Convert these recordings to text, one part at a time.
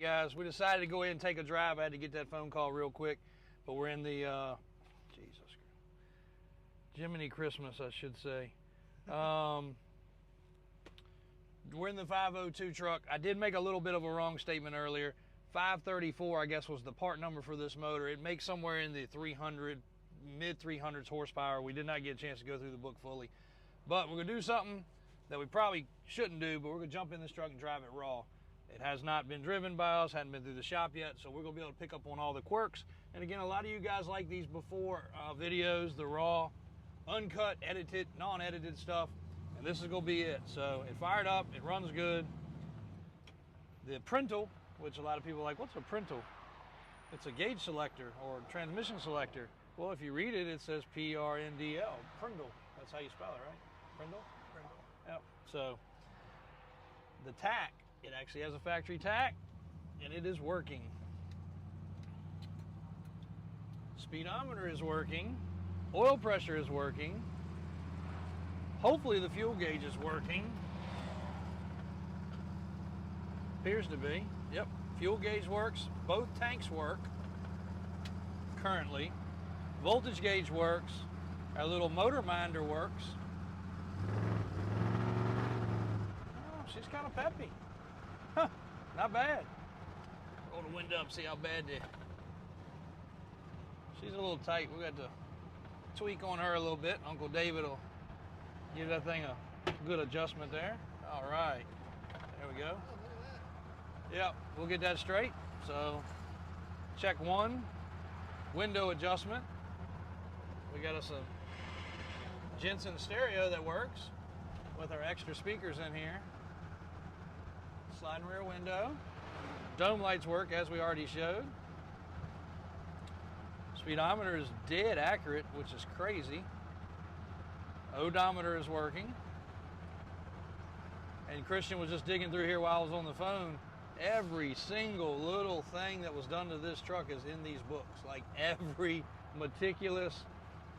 Guys, we decided to go ahead and take a drive. I had to get that phone call real quick, but we're in the Jesus, Jiminy Christmas, I should say. We're in the 502 truck. I did make a little bit of a wrong statement earlier. 534, I guess, was the part number for this motor. It makes somewhere in the 300, mid 300s horsepower. We did not get a chance to go through the book fully, but we're gonna do something that we probably shouldn't do. But we're gonna jump in this truck and drive it raw. It has not been driven by us, hadn't been through the shop yet, so we're gonna be able to pick up on all the quirks. And again, a lot of you guys like these before videos, the raw, uncut, edited, non-edited stuff, and this is gonna be it. So it fired up, it runs good. The printle, which a lot of people are like, what's a printle? It's a gauge selector or transmission selector. Well, if you read it, it says P-R-N-D-L, Prindle. That's how you spell it, right? Prindle? Prindle. Yep. So the tack, it actually has a factory tack, and it is working. Speedometer is working. Oil pressure is working. Hopefully the fuel gauge is working. Appears to be. Yep. Fuel gauge works. Both tanks work currently. Voltage gauge works. Our little motor minder works. Oh, she's kind of peppy. Huh, not bad. Roll the window up, see how bad she's a little tight. We got to tweak on her a little bit. Uncle David will give that thing a good adjustment there. All right, there we go. Yep, we'll get that straight. So check one, window adjustment. We got us a Jensen stereo that works with our extra speakers in here. Sliding rear window. Dome lights work as we already showed. Speedometer is dead accurate, which is crazy. Odometer is working. And Christian was just digging through here while I was on the phone. Every single little thing that was done to this truck is in these books. Like every meticulous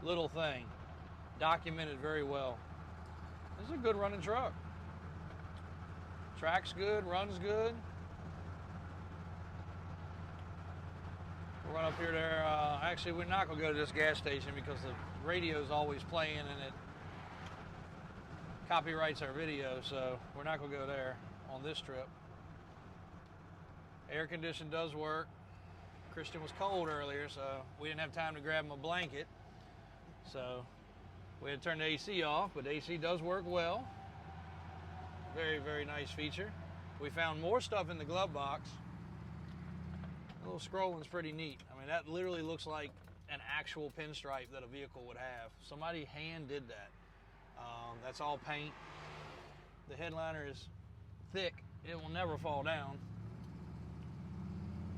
little thing. Documented very well. This is a good running truck. Track's good, runs good. We'll run up here there. Actually, we're not going to go to this gas station because the radio is always playing and it copyrights our video, so we're not going to go there on this trip. Air condition does work. Christian was cold earlier, so we didn't have time to grab him a blanket. So we had to turn the AC off, but the AC does work well. Very, very nice feature. We found more stuff in the glove box. The little scrolling's pretty neat. I mean, that literally looks like an actual pinstripe that a vehicle would have. Somebody hand did that. That's all paint. The headliner is thick. It will never fall down.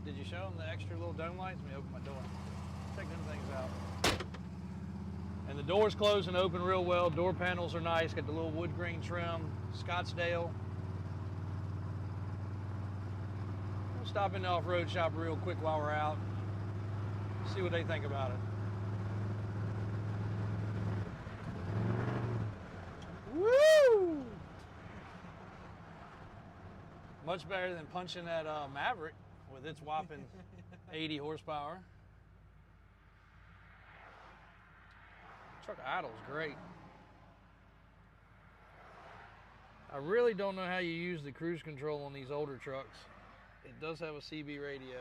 Did you show them the extra little dome lights? Let me open my door. Check them things out. And the doors close and open real well. Door panels are nice. Got the little wood grain trim. Scottsdale. We'll stop in the off-road shop real quick while we're out. See what they think about it. Woo! Much better than punching that Maverick with its whopping 80 horsepower. Truck idles great. I really don't know how you use the cruise control on these older trucks. It does have a CB radio.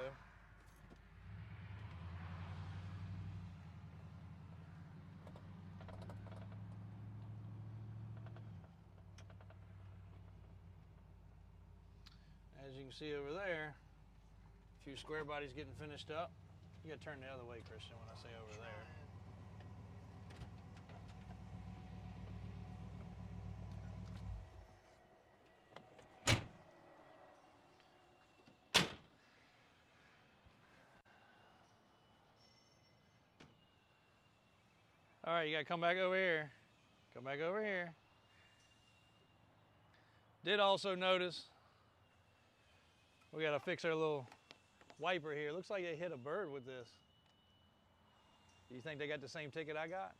As you can see over there, a few square bodies getting finished up. You gotta turn the other way, Christian, when I say over there. All right, you gotta come back over here. Come back over here. Did also notice we gotta fix our little wiper here. Looks like they hit a bird with this. Do you think they got the same ticket I got?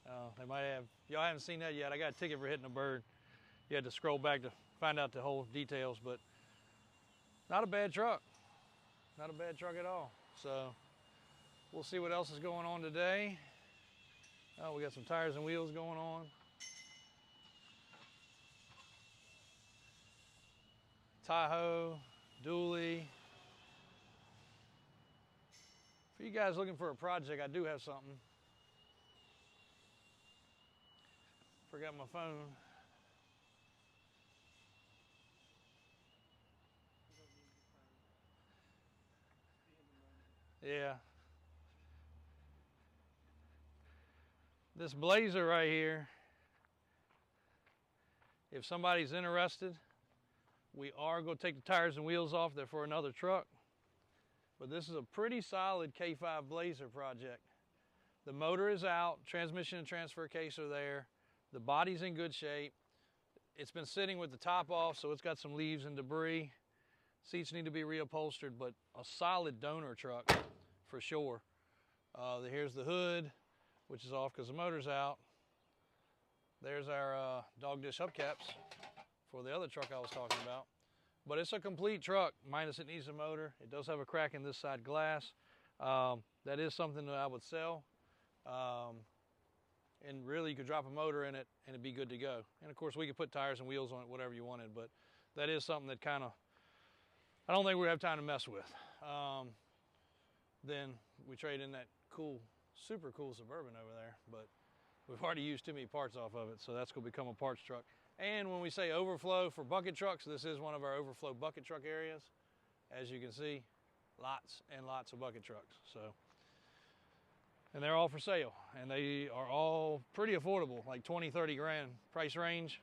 I don't know. Oh, they might have. Y'all haven't seen that yet. I got a ticket for hitting a bird. You had to scroll back to find out the whole details, but Not a bad truck. Not a bad truck at all. So we'll see what else is going on today. Oh, we got some tires and wheels going on. Tahoe, dually. For you guys looking for a project, I do have something. Forgot my phone. Yeah. This Blazer right here, if somebody's interested, we are going to take the tires and wheels off there for another truck. But this is a pretty solid K5 Blazer project. The motor is out, transmission and transfer case are there. The body's in good shape. It's been sitting with the top off, so it's got some leaves and debris. Seats need to be reupholstered, but a solid donor truck for sure. Here's the hood, which is off because the motor's out. There's our dog dish hubcaps for the other truck I was talking about. But it's a complete truck, minus it needs a motor. It does have a crack in this side glass. That is something that I would sell. And really, you could drop a motor in it and it'd be good to go. And of course, we could put tires and wheels on it, whatever you wanted. But that is something that kind of, I don't think we have time to mess with. Then we trade in that cool, super cool Suburban over there. But we've already used too many parts off of it, so that's going to become a parts truck. And when we say overflow for bucket trucks, this is one of our overflow bucket truck areas. As you can see, lots and lots of bucket trucks. So, and they're all for sale, and they are all pretty affordable, like 20, 30 grand price range.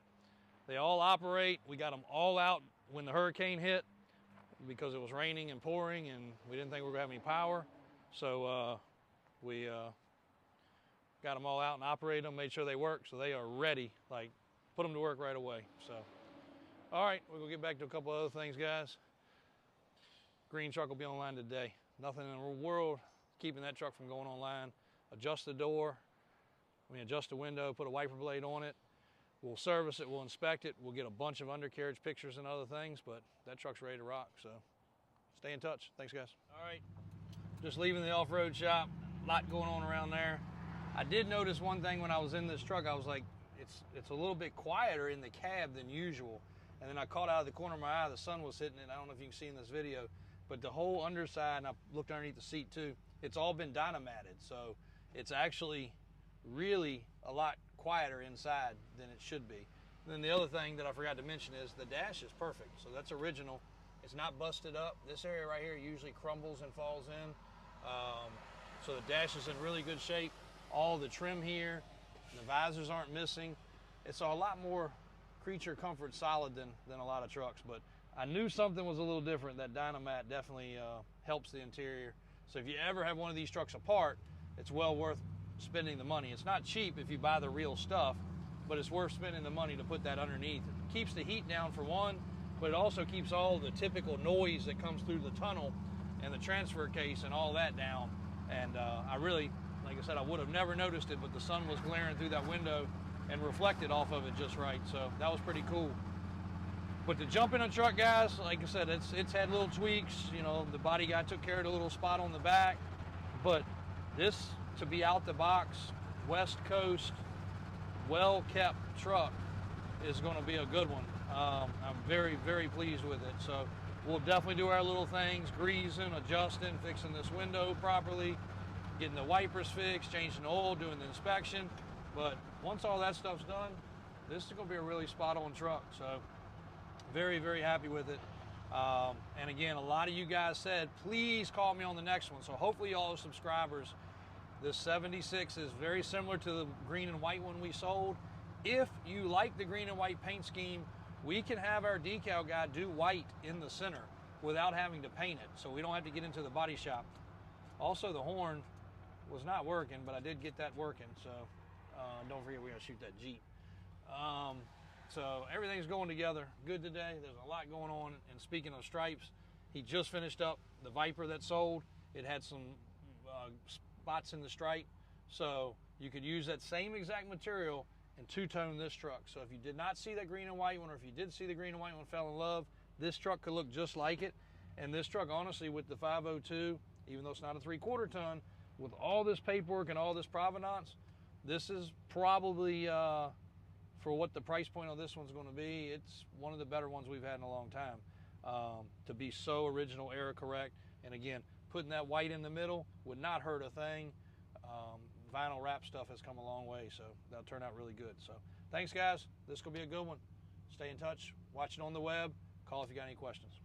They all operate. We got them all out when the hurricane hit because it was raining and pouring, and we didn't think we were gonna have any power. So we got them all out and operated them, made sure they work, so they are ready. Like, put them to work right away. So, all right, we're gonna get back to a couple other things, guys. Green truck will be online today. Nothing in the world keeping that truck from going online. Adjust the door, adjust the window, put a wiper blade on it. We'll service it, we'll inspect it, we'll get a bunch of undercarriage pictures and other things, but that truck's ready to rock, so stay in touch. Thanks, guys. All right, just leaving the off-road shop. A lot going on around there. I did notice one thing when I was in this truck. I was like, it's a little bit quieter in the cab than usual. And then I caught out of the corner of my eye, the sun was hitting it. I don't know if you can see in this video, but the whole underside, and I looked underneath the seat too, it's all been dynamatted. So it's actually really a lot quieter inside than it should be. And then the other thing that I forgot to mention is the dash is perfect. So that's original. It's not busted up. This area right here usually crumbles and falls in. So the dash is in really good shape. All the trim here, the visors aren't missing. It's a lot more creature comfort solid than a lot of trucks, but I knew something was a little different. That Dynamat definitely helps the interior. So if you ever have one of these trucks apart, it's well worth spending the money. It's not cheap if you buy the real stuff, but it's worth spending the money to put that underneath. It keeps the heat down for one, but it also keeps all the typical noise that comes through the tunnel and the transfer case and all that down. And I really, like I said, I would have never noticed it, but the sun was glaring through that window and reflected off of it just right. So that was pretty cool. But to jump in a truck, guys, like I said, it's had little tweaks. You know, the body guy took care of the little spot on the back. But this, to be out the box, West Coast, well-kept truck is going to be a good one. I'm very, very pleased with it. So we'll definitely do our little things, greasing, adjusting, fixing this window properly, getting the wipers fixed, changing the oil, doing the inspection. But once all that stuff's done, this is going to be a really spot-on truck. So very, very happy with it. And again, a lot of you guys said, please call me on the next one. So hopefully all the subscribers, this 76 is very similar to the green and white one we sold. If you like the green and white paint scheme, we can have our decal guy do white in the center without having to paint it. So we don't have to get into the body shop. Also, the horn was not working, but I did get that working. So don't forget, we're going to shoot that Jeep. So everything's going together good today. There's a lot going on. And speaking of stripes, he just finished up the Viper that sold. It had some spots in the stripe. So you could use that same exact material and two-tone this truck. So if you did not see that green and white one, or if you did see the green and white one, fell in love, this truck could look just like it. And this truck, honestly, with the 502, even though it's not a 3/4 ton, with all this paperwork and all this provenance, this is probably, for what the price point on this one's going to be, it's one of the better ones we've had in a long time. To be so original, error correct, and again, putting that white in the middle would not hurt a thing. Vinyl wrap stuff has come a long way, so that'll turn out really good. So thanks, guys. This could be a good one. Stay in touch. Watch it on the web. Call if you got any questions.